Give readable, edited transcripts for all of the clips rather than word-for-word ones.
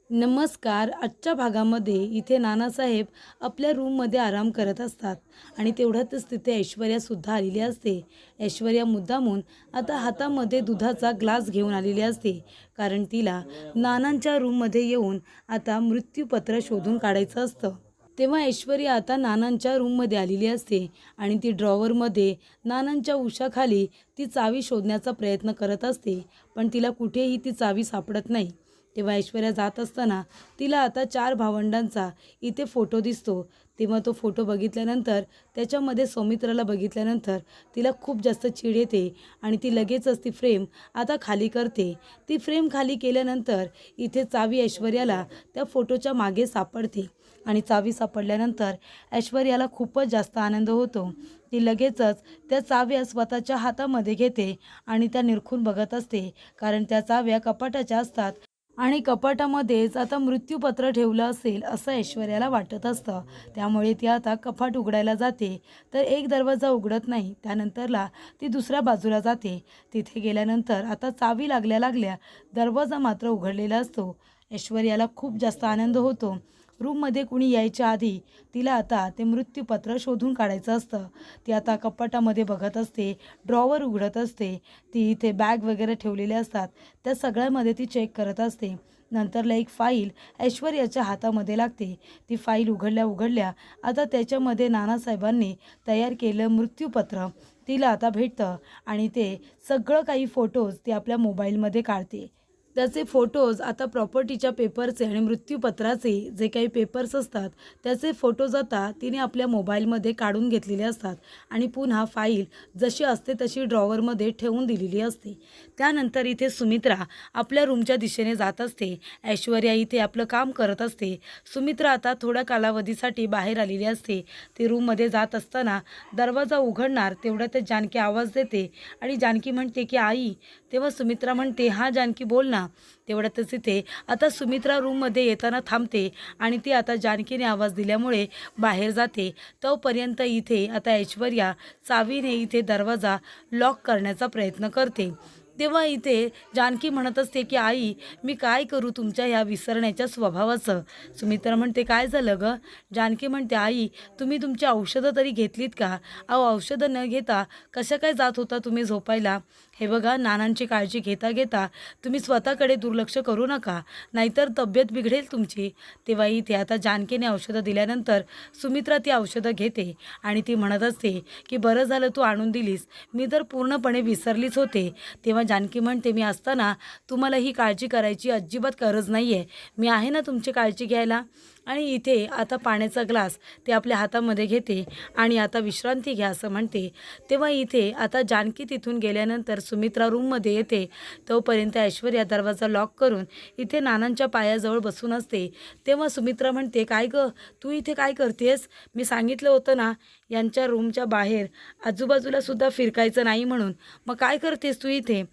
नमस्कार. आजच्या भागामध्ये इथे नानासाहेब आपल्या रूममध्ये आराम करत असतात आणि तेवढ्यातच तिथे ऐश्वर्यासुद्धा आलेली असते. ऐश्वर्या मुद्दामून आता हातामध्ये दुधाचा ग्लास घेऊन आलेली असते, कारण तिला नानांच्या रूममध्ये येऊन आता मृत्यूपत्र शोधून काढायचं असतं. तेव्हा ऐश्वर्या आता नानांच्या रूममध्ये आलेली असते आणि ती ड्रॉवरमध्ये नानांच्या उशाखाली ती चावी शोधण्याचा प्रयत्न करत असते, पण तिला कुठेही ती चावी सापडत नाही. तेव्हा ऐश्वर्या जात असताना तिला आता 4 भावंडांचा इथे फोटो दिसतो. तेव्हा तो फोटो बघितल्यानंतर त्याच्यामध्ये सौमित्राला बघितल्यानंतर तिला खूप जास्त चीड येते आणि ती लगेचच ती फ्रेम आता खाली करते. ती फ्रेम खाली केल्यानंतर इथे चावी ऐश्वर्याला त्या फोटोच्या मागे सापडते आणि चावी सापडल्यानंतर ऐश्वर्याला खूपच जास्त आनंद होतो. ती लगेचच त्या चाव्या स्वतःच्या हातामध्ये घेते आणि त्या निरखून बघत असते, कारण त्या चाव्या कपाटाच्या असतात आणि कपाटामध्येच आता मृत्यूपत्र ठेवलं असेल असं ऐश्वर्याला वाटत असतं. त्यामुळे ती आता कपाट उघडायला जाते, तर एक दरवाजा उघडत नाही. त्यानंतरला ती दुसऱ्या बाजूला जाते. तिथे गेल्यानंतर आता चावी लागल्या लागल्या दरवाजा मात्र उघडलेला असतो. ऐश्वर्याला खूप जास्त आनंद होतो. रूममध्ये कुणी यायच्या आधी तिला आता ते मृत्यूपत्र शोधून काढायचं असतं. ती आता कपाटामध्ये बघत असते, ड्रॉवर उघडत असते. ती इथे बॅग वगैरे ठेवलेले असतात, त्या सगळ्यामध्ये ती चेक करत असते. नंतरला एक फाईल ऐश्वर्याच्या हातामध्ये लागते. ती फाईल उघडल्या उघडल्या आता त्याच्यामध्ये नानासाहेबांनी तयार केलं मृत्यूपत्र तिला आता भेटतं आणि ते सगळं काही फोटोज ती आपल्या मोबाईलमध्ये काढते. त्याचे फोटोज आता प्रॉपर्टीच्या पेपरचे आणि मृत्यूपत्राचे जे काही पेपर्स असतात त्याचे फोटोज आता तिने आपल्या मोबाईलमध्ये काढून घेतलेले असतात आणि पुन्हा फाईल जशी असते तशी ड्रॉवरमध्ये ठेवून दिलेली असते. त्यानंतर इथे सुमित्रा आपल्या रूमच्या दिशेने जात असते. ऐश्वर्या इथे आपलं काम करत असते. सुमित्रा आता थोड्या कालावधीसाठी बाहेर आलेली असते. ती रूममध्ये जात असताना दरवाजा उघडणार तेवढ्यातच जानकी आवाज देते आणि जानकी म्हणते की आई. तेव्हा सुमित्रा म्हणते, हां जानकी बोल ना. तेवढ्यातच इथे आता सुमित्रा रूममध्ये येताना थांबते आणि ती आता जानकीने आवाज दिल्यामुळे बाहेर जाते. तोपर्यंत इथे आता ऐश्वर्या चावीने इथे दरवाजा लॉक करण्याचा प्रयत्न करते. तेव्हा इथे जानकी म्हणत असते की आई, मी काय करू तुमच्या ह्या विसरण्याच्या स्वभावाचं. सुमित्रा म्हणते, काय झालं गं? जानकी म्हणते, आई तुम्ही तुमची औषधं तरी घेतलीत का? अहो औषधं न घेता कशा काय जात होता तुम्ही झोपायला? हे बघा, नानांची काळजी घेता घेता तुम्ही स्वतःकडे दुर्लक्ष करू नका, नाहीतर तब्येत बिघडेल तुमची. तेव्हा इथे आता जानकीने औषधं दिल्यानंतर सुमित्रा ती औषधं घेते आणि ती म्हणत असते की बरं झालं तू आणून दिलीस, मी तर पूर्णपणे विसरलीच होते. तेव्हा जानकी म्हणते, मी असताना तुम्हाला ही काळजी करायची अजिबात गरज नाही आहे, मी आहे ना तुमची काळजी घ्यायला. आणि इथे आता पाण्याचा ग्लास ते आपल्या हातामध्ये घेते आणि आता विश्रांती घ्या असं म्हणते. तेव्हा इथे आता जानकी तिथून गेल्यानंतर सुमित्रा रूममध्ये येते. तोपर्यंत ऐश्वर्या दरवाजा लॉक करून इथे नानांच्या पायाजवळ बसून असते. तेव्हा सुमित्रा म्हणते, काय गं तू इथे काय करतेस? मी सांगितलं होतं ना यांच्या रूमच्या बाहेर आजूबाजूला सुद्धा फिरकायचं नाही म्हणून, मग काय करतेस तू इथे?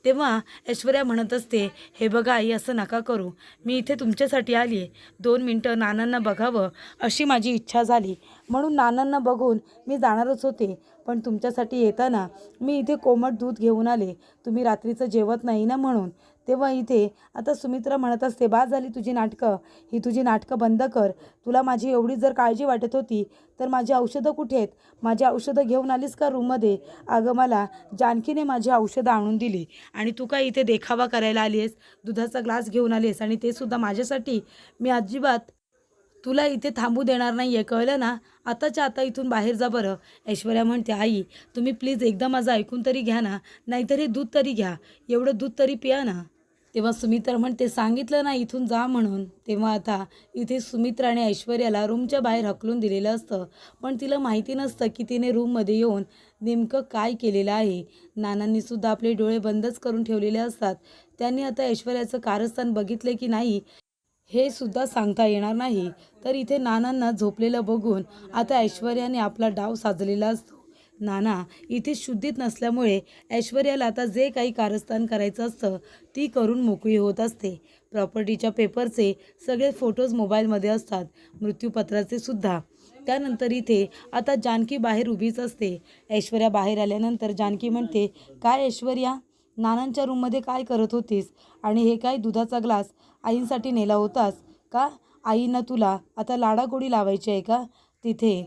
तेव्हा ऐश्वर्या म्हणत असते, हे बघा आई असं नका करू, मी इथे तुमच्यासाठी आली आहे. 2 मिनटं नानांना बघावं अशी माझी इच्छा झाली, म्हणून नानांना बघून मी जाणारच होते. पण तुमच्यासाठी येताना मी इथे कोमट दूध घेऊन आले, तुम्ही रात्रीचं जेवत नाही ना म्हणून. तेव्हा इथे आता सुमित्रा म्हणत असते, बास झाली तुझी नाटकं, ही तुझी नाटकं बंद कर. तुला माझी एवढी जर काळजी वाटत होती तर माझी औषधं कुठे आहेत? माझी औषधं घेऊन आलीस का रूममध्ये? अगं मला जानकीने माझी औषधं आणून दिली आणि तू काय इथे देखावा करायला आली आहेस? दुधाचा ग्लास घेऊन आली आहेस आणि ते सुद्धा माझ्यासाठी. मी अजिबात तुला इथे थांबू देणार नाही आहे, कळलं ना? आताच्या आता इथून बाहेर जा बरं. ऐश्वर्या म्हणते, आई तुम्ही प्लीज एकदा माझं ऐकून तरी घ्या ना, नाहीतर हे दूध तरी घ्या, एवढं दूध तरी पिया ना. तेव्हा सुमित्रा म्हणते, सांगितलं ना इथून जा म्हणून. तेव्हा आता इथे सुमित्राने ऐश्वर्याला रूमच्या बाहेर हकलून दिलेलं असतं, पण तिला माहिती नसतं की तिने रूममध्ये येऊन नेमकं काय केलेलं आहे. नानांनी सुद्धा आपले डोळे बंदच करून ठेवलेले असतात. त्यांनी आता ऐश्वर्याचं कारस्थान बघितले की नाही हे सुद्धा सांगता येणार नाही. तर इथे नानांना झोपलेलं बघून आता ऐश्वर्याने आपला डाव साजलेला असतो. नाना इथे शुद्धीत नसल्यामुळे ऐश्वर्याला आता जे काही कारस्थान करायचं असतं ती करून मोकळी होत असते. प्रॉपर्टीच्या पेपरचे सगळे फोटोज मोबाईलमध्ये असतात, मृत्यूपत्राचे सुद्धा. त्यानंतर इथे आता जानकी बाहेर उभीच असते. ऐश्वर्या बाहेर आल्यानंतर जानकी म्हणते, काय ऐश्वर्या, नानांच्या रूममध्ये काय करत होतीस? आणि हे काय दुधाचा ग्लास आईंसाठी नेला होतास का? आईंना तुला आता लाडागोडी लावायची आहे का? तिथे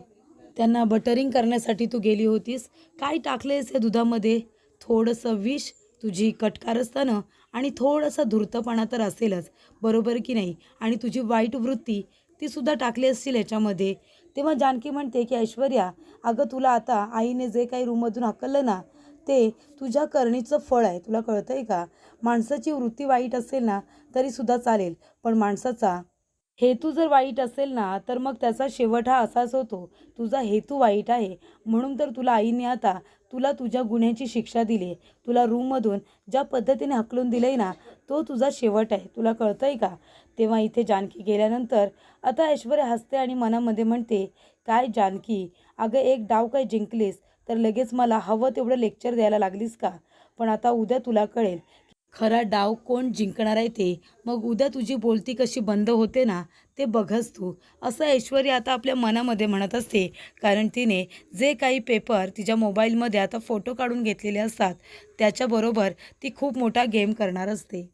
त्यांना बटरिंग करण्यासाठी तू गेली होतीस. काय टाकलेस या दुधामध्ये? थोडंसं विष, तुझी कटकारस्थानं आणि थोडासा धूर्तपणा तर असेलच, बरोबर की नाही? आणि तुझी वाईट वृत्ती ती सुद्धा टाकली असतील याच्यामध्ये. तेव्हा जानकी म्हणते की ऐश्वर्या, अगं तुला आता आईने जे काही रूममधून हाकललं ना, ते तुझ्या करणीचं फळ आहे. तुला कळतं आहे का? माणसाची वृत्ती वाईट असेल ना तरीसुद्धा चालेल, पण माणसाचा हेतू जर वाईट असेल ना तर मग त्याचा शेवट हा असाच होतो. तुझा हेतू वाईट आहे म्हणून तर तुला आईने आता तुला तुझ्या गुन्ह्याची शिक्षा दिली आहे. तुला रूममधून ज्या पद्धतीने हकलून दिलं आहे ना, तो तुझा शेवट आहे. तुला कळतं आहे का? तेव्हा इथे जानकी गेल्यानंतर आता ऐश्वर्या हसते आणि मनामध्ये म्हणते, काय जानकी, अगं एक डाव काय जिंकलीस तर लगेच मला हवं तेवढं लेक्चर द्यायला लागलीस का? पण आता उद्या तुला कळेल खरा डाव कोण जिंकणार आहे ते. मग उद्या तुझी बोलती कशी बंद होते ना, ते बघच तू. असं ऐश्वर्या आता आपल्या मनामध्ये म्हणत असते. कारण तिने जे काही पेपर तिच्या मोबाईलमध्ये आता फोटो काढून घेतलेले असतात, त्याच्याबरोबर ती खूप मोठा गेम करणार असते.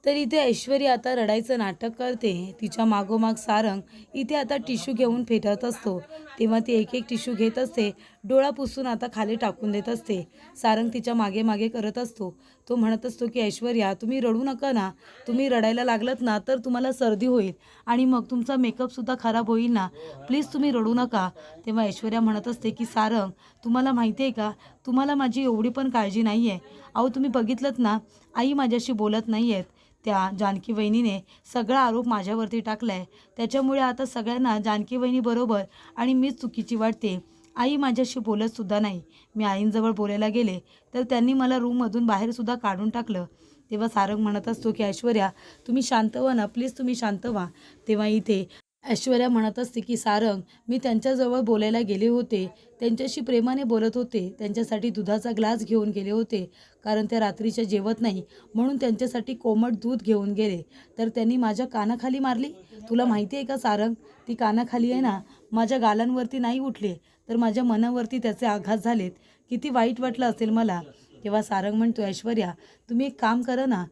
तर इथे ऐश्वर्या आता रडायचं नाटक करते. तिच्या मागोमाग सारंग इथे आता टिश्यू घेऊन फेटत असतो. तेव्हा ती एक एक टिश्यू घेत असते, डोळा पुसून आता खाली टाकून देत असते. सारंग तिच्या मागे मागे करत असतो. तो म्हणत असतो की ऐश्वर्या, तुम्ही रडू नका ना. तुम्ही रडायला लागलात ना तर तुम्हाला सर्दी होईल आणि मग तुमचा मेकअपसुद्धा खराब होईल ना. प्लीज तुम्ही रडू नका. तेव्हा ऐश्वर्या म्हणत असते की सारंग, तुम्हाला माहिती आहे का, तुम्हाला माझी एवढी पण काळजी नाही आहे. अहो तुम्ही बघितलंत ना, आई माझ्याशी बोलत नाही आहेत. त्या जानकी वहिनीने सगळा आरोप माझ्यावरती टाकला आहे. त्याच्यामुळे आता सगळ्यांना जानकी वहिनीबरोबर आणि मीच चुकीची वाटते. आई माझ्याशी बोलतसुद्धा नाही. मी आईंजवळ बोलायला गेले तर त्यांनी मला रूममधून बाहेरसुद्धा काढून टाकलं. तेव्हा सारंग म्हणत असतो की ऐश्वर्या, तुम्ही शांत व्हा ना, प्लीज तुम्ही शांत व्हा. तेव्हा इथे ऐश्वर्या म्हणत असते की सारंग, मी त्यांच्याजवळ बोलायला गेले होते. त्यांच्याशी प्रेमाने बोलत होते. त्यांच्यासाठी दुधाचा ग्लास घेऊन गेले होते. कारण त्या रात्रीच्या जेवत नाही म्हणून त्यांच्यासाठी कोमट दूध घेऊन गेले. तर त्यांनी माझ्या कानाखाली मारली. तुला माहिती आहे का सारंग, ती कानाखाली आहे ना, माझ्या गालांवरती नाही उठले तर माझ्या मनावरती त्याचे आघात झालेत. किती वाईट वाटलं असेल मला. तेव्हा सारंग म्हणतो, ऐश्वर्या तुम्ही एक काम करा ना.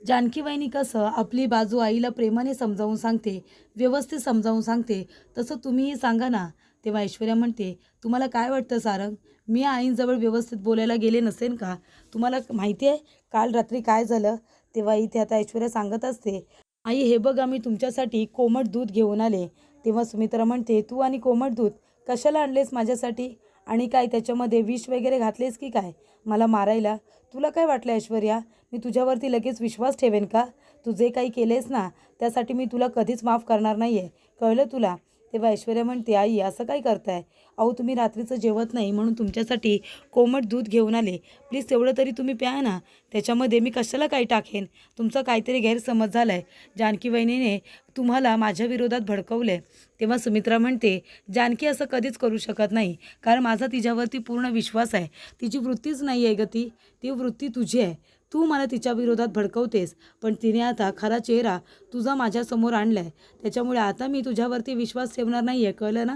जानकी वहिनी कसं आपली बाजू आईला प्रेमाने समजावून सांगते, व्यवस्थित समजावून सांगते, तसं तुम्हीही सांगा ना. तेव्हा ऐश्वर्या म्हणते, तुम्हाला काय वाटतं सारंग, मी आईंजवळ व्यवस्थित बोलायला गेले नसेन का? तुम्हाला माहिती आहे काल रात्री काय झालं? तेव्हा इथे आता ऐश्वर्या सांगत असते, आई हे बघा मी तुमच्यासाठी कोमट दूध घेऊन आले. तेव्हा सुमित्रा म्हणते, तू आणि कोमट दूध कशाला आणलेस माझ्यासाठी? आणि काय त्याच्यामध्ये विष वगैरे घातलेस की काय मला मारायला? तुला काय वाटलं ऐश्वर्या, मी तुझ्यावरती लगेच विश्वास ठेवेन का? तू जे काही केलेस ना त्यासाठी मी तुला कधीच माफ करणार नाही आहे, कळलं तुला? तेव्हा ऐश्वर्या म्हणते, आई असं काय करताय? अहो तुम्ही रात्रीचं जेवत नाही म्हणून तुमच्यासाठी कोमट दूध घेऊन आले. प्लीज तेवढं तरी तुम्ही प्या ना. त्याच्यामध्ये मी कशाला काही टाकेन? तुमचा काहीतरी गैरसमज झाला आहे. जानकी वहिनीने तुम्हाला माझ्या विरोधात भडकवलं आहे. तेव्हा सुमित्रा म्हणते, जानकी असं कधीच करू शकत नाही. कारण माझा तिच्यावरती पूर्ण विश्वास आहे. तिची वृत्तीच नाही आहे ग ती वृत्ती तुझी आहे. तू मला तिच्या विरोधात भडकवतेस, पण तिने आता खरा चेहरा तुझा माझ्यासमोर आणला आहे. त्याच्यामुळे आता मी तुझ्यावरती विश्वास ठेवणार नाही आहे, कळलं ना?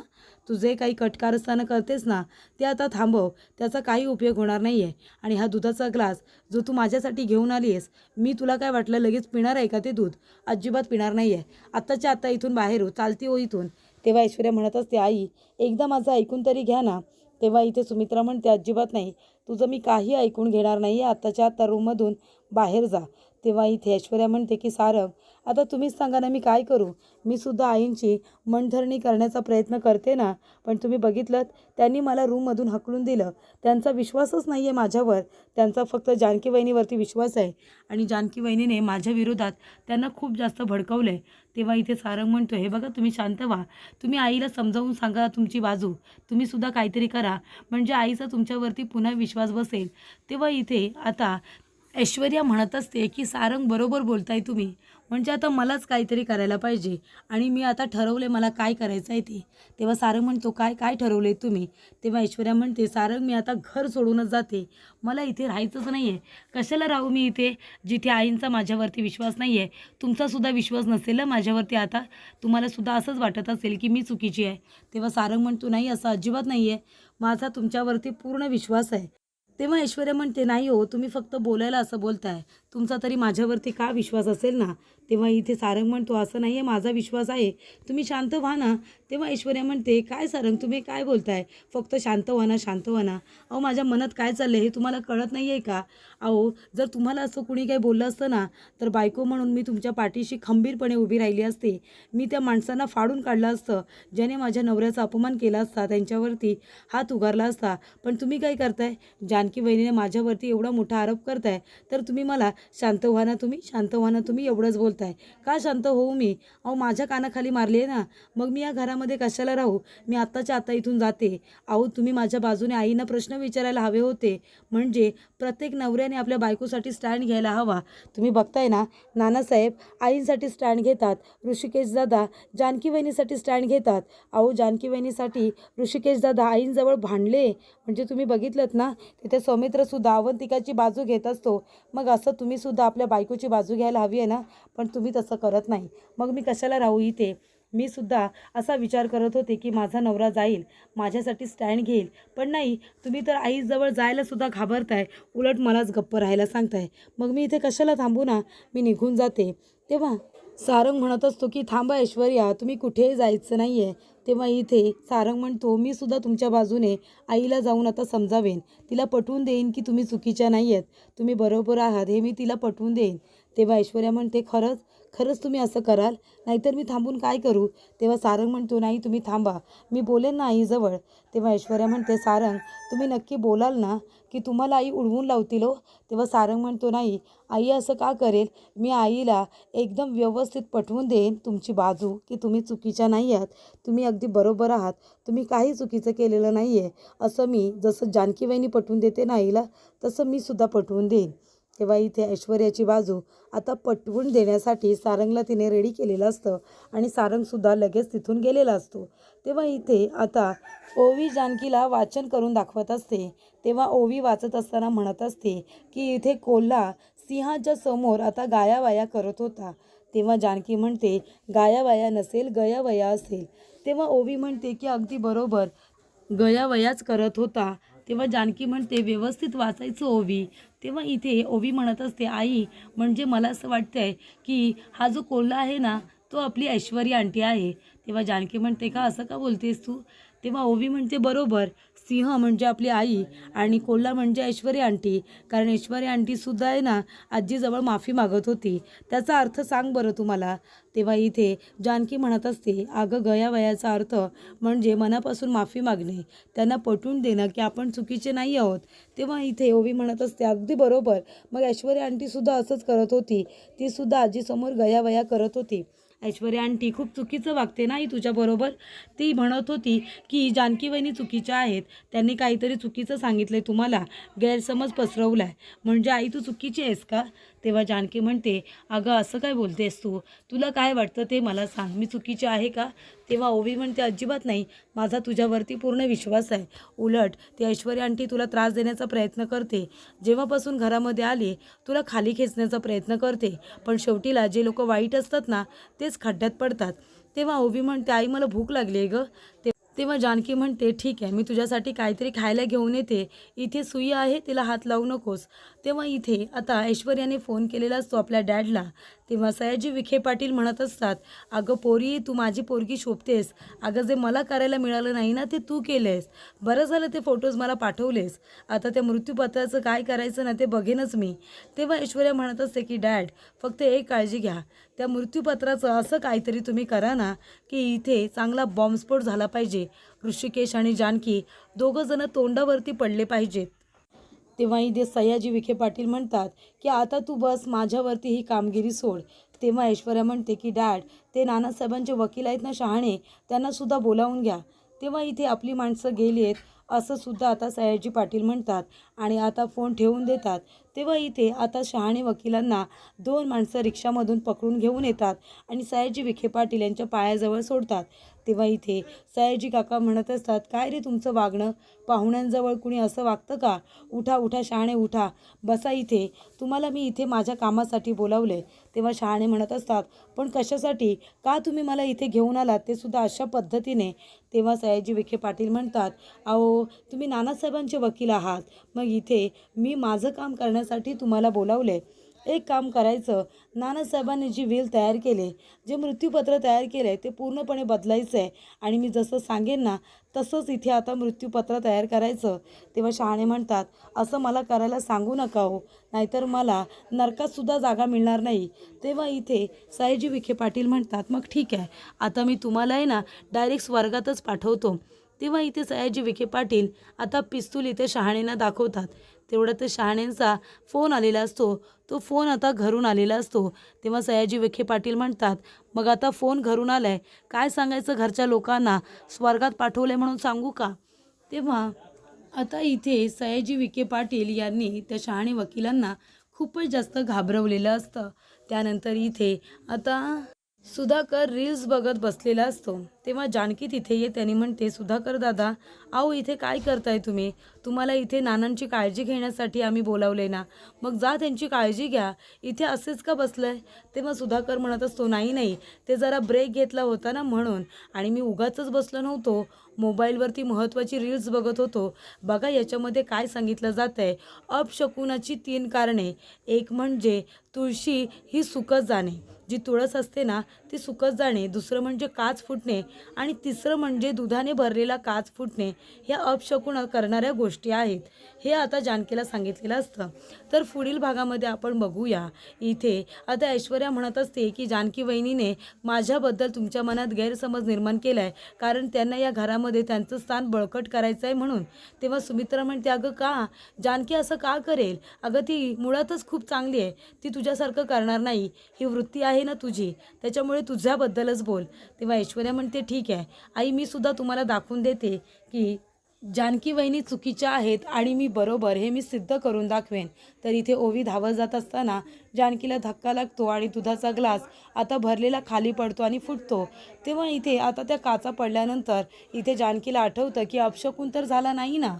तू जे काही कटकारस्थानं करतेस ना ते आता थांबव. त्याचा काही उपयोग होणार नाही आहे. आणि हा दुधाचा ग्लास जो तू माझ्यासाठी घेऊन आली आहेस, मी तुला काय वाटलं लगेच पिणार आहे का ते दूध? अजिबात पिणार नाही आहे. आत्ताच्या आत्ता इथून बाहेर हो, चालती हो इथून. तेव्हा ऐश्वर्या म्हणत असते, आई एकदा माझं ऐकून तरी घ्या ना. तेव्हा इथे सुमित्रा म्हणते, अजिबात नाही. तुझं मी काही ऐकून घेणार नाही आहे. आत्ताच्या आत्ता रूममधून बाहेर जा. तेव्हा इथे ऐश्वर्या म्हणते की सारंग, आता तुम्हीच सांगा ना मी काय करू? मी सुद्धा आईंची मनधरणी करण्याचा प्रयत्न करते ना, पण तुम्ही बघितलं त्यांनी मला रूममधून हकलून दिलं. त्यांचा विश्वासच नाही आहे माझ्यावर. त्यांचा फक्त जानकी वहिनीवरती विश्वास आहे आणि जानकी वहिनीने माझ्या विरोधात त्यांना खूप जास्त भडकवलं आहे. तेव्हा इथे सारंग म्हणतो, हे बघा तुम्ही शांत व्हा. तुम्ही आईला समजावून सांगा तुमची बाजू. तुम्ही सुद्धा काहीतरी करा म्हणजे आईचा तुमच्यावरती पुन्हा विश्वास बसेल. तेव्हा इथे आता ऐश्वर्या म्हणत असते की सारंग बरोबर बोलताय तुम्ही. म्हणजे आता मलाच काहीतरी करायला पाहिजे आणि मी आता ठरवले मला काय करायचं आहे ते. तेव्हा सारंग म्हणतो, काय काय ठरवले तुम्ही? तेव्हा ऐश्वर्या म्हणते, सारंग मी आता घर सोडूनच जाते. मला इथे राहायचंच नाही आहे. कशाला राहू मी इथे जिथे आईंचा माझ्यावरती विश्वास नाही आहे? तुमचासुद्धा विश्वास नसेल ना माझ्यावरती आता? तुम्हालासुद्धा असंच वाटत असेल की मी चुकीची आहे. तेव्हा सारंग म्हणतो, नाही असं अजिबात नाही आहे. माझा तुमच्यावरती पूर्ण विश्वास आहे. तेव्हा ऐश्वर्या म्हणते, नाही हो तुम्ही फक्त बोलायला असं बोलताय. तुमचा तरी माझ्यावरती का विश्वास असेल ना? तेव्हा इथे सारंग म्हणतो, असं नाही आहे, माझा विश्वास आहे, तुम्ही शांत व्हा ना. तेव्हा ऐश्वर्या म्हणते, काय सारंग तुम्ही काय बोलताय, फक्त शांत व्हा ना, शांत व्हा ना. अहो माझ्या मनात काय चाललं हे तुम्हाला कळत नाही आहे का? अहो जर तुम्हाला असं कुणी काही बोललं असतं ना, तर बायको म्हणून मी तुमच्या पाठीशी खंबीरपणे उभी राहिली असते. मी त्या माणसांना फाडून काढलं असतं, ज्याने माझ्या नवऱ्याचा अपमान केला असता, त्यांच्यावरती हात उगारला असता. पण तुम्ही काय करताय, जानकी वहिनीने माझ्यावरती एवढा मोठा आरोप करताय, तर तुम्ही मला शांत व्हा ना, तुम्ही शांत व्हा ना, तुम्ही एवढंच बोलताय. का शांत होऊ मी? अहो माझ्या कानाखाली मारली आहे ना, मग मी या घरामध्ये कशाला राहू? मी आत्ताच्या आता इथून जाते. अहो तुम्ही माझ्या बाजूने आईंना प्रश्न विचारायला हवे होते. म्हणजे प्रत्येक नवऱ्याने आपल्या बायकोसाठी स्टँड घ्यायला हवा. तुम्ही बघताय ना, नानासाहेब आईंसाठी स्टँड घेतात, ऋषिकेश दादा जानकी वहिनीसाठी स्टँड घेतात. अहो जानकी वहिनीसाठी ऋषिकेश दादा आईंजवळ भांडले, म्हणजे तुम्ही बघितलंत ना, तिथे सौमित्रसुद्धा अवंतिकाची बाजू घेत असतो. मग असं तुम्हीसुद्धा आपल्या बायकोची बाजू घ्यायला हवी आहे ना, पण तुम्ही तसं करत नाही. मग मी कशाला राहू इथे? मी सुद्धा असा विचार करत होते की माझा नवरा जाईल, माझ्यासाठी स्टँड घेईल, पण नाही, तुम्ही तर आईजवळ जायला सुद्धा घाबरताय, उलट मलाच गप्प राहायला सांगताय. मग मी इथे कशाला थांबू ना, मी निघून जाते. तेव्हा सारंग म्हणत असतो की थांबा ऐश्वर्या, तुम्ही कुठेही जायचं नाही आहे. तेव्हा इथे सारंग म्हणतो, मी सुद्धा तुमच्या बाजूने आईला जाऊन आता समजावेन, तिला पटवून देईन की तुम्ही चुकीच्या नाही आहेत, तुम्ही बरोबर आहात, हे मी तिला पटवून देईन. तेव्हा ऐश्वर्या म्हणते, खरंच खरंच तुम्ही असं कराल, नाहीतर मी थांबून काय करू? तेव्हा सारंग म्हणतो, नाही तुम्ही थांबा, मी बोलेन ना आईजवळ. तेव्हा ऐश्वर्या म्हणते, सारंग तुम्ही नक्की बोलाल ना, की तुम्हाला आई उडवून लावतील हो? तेव्हा सारंग म्हणतो, नाही, आई असं का करेल? मी आईला एकदम व्यवस्थित पटवून देईन तुमची बाजू, की तुम्ही चुकीच्या नाही आहात, तुम्ही अगदी बरोबर आहात, तुम्ही काही चुकीचं केलेलं नाही आहे. असं मी जसं जानकी वहिनी पटवून देते ना आईला, तसं मी सुद्धा पटवून देईन. तेव्हा इथे ऐश्वर्याची बाजू आता पटवून देण्यासाठी सारंगला तिने रेडी केलेलं असतं आणि सारंगसुद्धा लगेच तिथून गेलेला असतो. तेव्हा इथे आता ओवी जानकीला वाचन करून दाखवत असते. तेव्हा ओवी वाचत असताना म्हणत असते की इथे कोल्हा सिंहाच्या समोर आता गायावाया करत होता. तेव्हा जानकी म्हणते, गायावाया नसेल, गयावया असेल. तेव्हा ओवी म्हणते की अगदी बरोबर, गयावयाच करत होता. तेव्हा जानकी म्हणते, व्यवस्थित वाचायचं ओवी. तेव्हा इथे ओवी म्हणत असते, आई म्हणजे मला असं वाटतंय की हा जो कोल्हा आहे ना, तो आपली ऐश्वर्या आंटी आहे. तेव्हा जानकी म्हणते, का असं का बोलतेस तू? तेव्हा ओवी म्हणते, बरोबर, सिंह म्हणजे आपली आई आणि कोल्हा म्हणजे ऐश्वर्या आंटी, कारण ऐश्वर्या आंटीसुद्धा आहे ना आजीजवळ माफी मागत होती. त्याचा अर्थ सांग बरं तुम्हाला. तेव्हा इथे जानकी म्हणत असते, अगं गयावयाचा अर्थ म्हणजे मनापासून माफी मागणे, त्यांना पटवून देणं की आपण चुकीचे नाही आहोत. तेव्हा इथे ओवी म्हणत असते, अगदी बरोबर, मग ऐश्वर्या आंटीसुद्धा असंच करत होती, तीसुद्धा आजीसमोर गयावया करत होती. ऐश्वर्या आंटी खूप चुकीचं वागते नाही तुझ्याबरोबर. ती म्हणत होती की जानकी वहिनी चुकीच्या आहेत, त्यांनी काहीतरी चुकीचं सांगितलं तुम्हाला, गैरसमज पसरवला आहे, म्हणजे आई तू चुकीची आहेस का? तेव्हा जानकी म्हणते, अगं असं काय बोलतेस तू, तुला काय वाटतं ते मला सांग, मी चुकीची आहे का? तेव्हा ओवी म्हणते, अजिबात नाही, माझा तुझ्यावरती पूर्ण विश्वास आहे. उलट ती ऐश्वर्या आंटी तुला त्रास देण्याचा प्रयत्न करते, जेव्हापासून घरामध्ये आली तुला खाली खेचण्याचा प्रयत्न करते, पण शेवटीला जे लोक वाईट असतात ना, तेच खड्ड्यात पडतात. तेव्हा ओवी म्हणते, आई मला भूक लागली आहे गं. तेव्हा जानकी म्हणते, ठीक आहे, मी तुझ्यासाठी काहीतरी खायला घेऊन येते, इथे सुई आहे, तिला हात लावू नकोस. तेव्हा इथे आता ऐश्वर्याने फोन केलेला असतो आपल्या डॅडला. तेव्हा सयाजी विखे पाटील म्हणत असतात, अगं पोरी, तू माझी पोरगी शोभतेस, अगं जे मला करायला मिळालं नाही ना, ते तू केलेस, बरं झालं ते फोटोज मला पाठवलेस, आता त्या मृत्यूपत्राचं काय करायचं ना ते बघेनच मी. तेव्हा ऐश्वर्या म्हणत असते की डॅड, फक्त एक काळजी घ्या, त्या मृत्यूपत्राचं असं काहीतरी तुम्ही करा ना की इथे चांगला बॉम्बस्फोट झाला पाहिजे, ऋषिकेश आणि जानकी दोघंजणं तोंडावरती पडले पाहिजेत. तेव्हा इथे सयाजी विखे पाटील म्हणतात की आता तू बस, माझ्यावरती ही कामगिरी सोड. तेव्हा ऐश्वर्या म्हणते की डॅड, ते नानासाहेबांचे वकील आहेत ना शहाणे, त्यांनासुद्धा बोलावून घ्या. तेव्हा इथे आपली माणसं गेली आहेत असं सुद्धा आता सयाजी पाटील म्हणतात आणि आता फोन ठेवून देतात. तेव्हा इथे आता शहाणे वकिलांना दोन माणसं रिक्षामधून पकडून घेऊन येतात आणि सयाजी विखे पाटील यांच्या पायाजवळ सोडतात. तेव्हा इथे सयाजी काका म्हणत असतात, काय रे तुमचं वागणं, पाहुण्यांजवळ कुणी असं वागतं का? उठा उठा शहाणे, उठा, बसा इथे, तुम्हाला मी इथे माझ्या कामासाठी बोलावले. तेव्हा शहाणे म्हणत असतात, पण कशासाठी, का तुम्ही मला इथे घेऊन आलात, ते सुद्धा अशा पद्धतीने? तेव्हा सयाजी विखे पाटील म्हणतात, अहो तुम्ही नानासाहेबांचे वकील आहात, मग इथे मी माझं काम करण्यासाठी तुम्हाला बोलावले. एक काम करायचं, नानासाहेबांनी जी विल तयार केले, जे मृत्यूपत्र तयार केलं आहे ते पूर्णपणे बदलायचं आहे आणि मी जसं सांगेन ना तसंच इथे आता मृत्यूपत्र तयार करायचं. तेव्हा शहाणे म्हणतात, असं मला करायला सांगू नका हो, नाहीतर मला नरकातसुद्धा जागा मिळणार नाही. तेव्हा इथे सयाजी विखे पाटील म्हणतात, मग ठीक आहे, आता मी तुम्हाला आहे ना डायरेक्ट स्वर्गातच पाठवतो. तेव्हा इथे सयाजी विखे पाटील आता पिस्तूल इथे शहाणेंना दाखवतात. तेवढ्यात शहाण्यांचा फोन आलेला असतो. तो फोन आता घरून आलेला असतो. तेव्हा सयाजी विखे पाटील म्हणतात, मग आता फोन घरून आलाय, काय सांगायचं घरच्या लोकांना, स्वर्गात पाठवलंय म्हणून सांगू का? तेव्हा आता इथे सयाजी विखे पाटील यांनी त्या शहाणे वकिलांना खूपच जास्त घाबरवलेलं असतं. त्यानंतर इथे आता सुधाकर रील्स बघत बसलेला असतो. तेव्हा जानकी तिथे येते आणि म्हणते, सुधाकर दादा, अहो इथे काय करताय तुम्ही? तुम्हाला इथे नानांची काळजी घेण्यासाठी आम्ही बोलावले ना, मग जा त्यांची काळजी घ्या, इथे असेच का बसलंय? तेव्हा सुधाकर म्हणत असतो, नाही नाही, ते जरा ब्रेक घेतला होता ना म्हणून, आणि मी उगाचच बसलो नव्हतो, मोबाईलवरती महत्त्वाची रील्स बघत होतो. बघा याच्यामध्ये काय सांगितलं जात आहे, अपशकुनाची 3 कारणे. एक म्हणजे तुळशी ही सुकत जाणे, जी तुळस असते ना ती सुकत जाणे. दुसरं म्हणजे काच फुटणे आणि तिसरं म्हणजे दुधाने भरलेला काच फुटणे. ह्या अपशकुन करणाऱ्या गोष्टी आहेत. हे आता जानकीला सांगितलेलं असतं. तर पुढील भागामध्ये आपण बघूया. इथे आता ऐश्वर्या म्हणत असते की जानकी वहिनीने माझ्याबद्दल तुमच्या मनात गैरसमज निर्माण केला आहे, कारण त्यांना या घरामध्ये त्यांचं स्थान बळकट करायचं आहे म्हणून. तेव्हा सुमित्रा म्हणते, अगं का जानकी असं का करेल? अगं ती मुळातच खूप चांगली आहे, ती तुझ्यासारखं करणार नाही, ही वृत्ती आहे ना तुझी, त्याच्यामुळे तुझ्याबद्दलच बोल. तेव्हा ऐश्वर्या म्हणते, ठीक आहे आई, मी सुद्धा तुम्हाला दाखवून देते की जानकी वहिनी चुकीच्या आहेत आणि मी बरोबर, हे मी सिद्ध करून दाखवेन. तर इथे ओवी धावत जात असताना जानकीला धक्का लागतो आणि दुधाचा ग्लास आता भरलेला खाली पडतो आणि फुटतो. तेव्हा इथे आता त्या काचा पडल्यानंतर इथे जानकीला आठवतं की अपशकुन तर झाला नाही ना.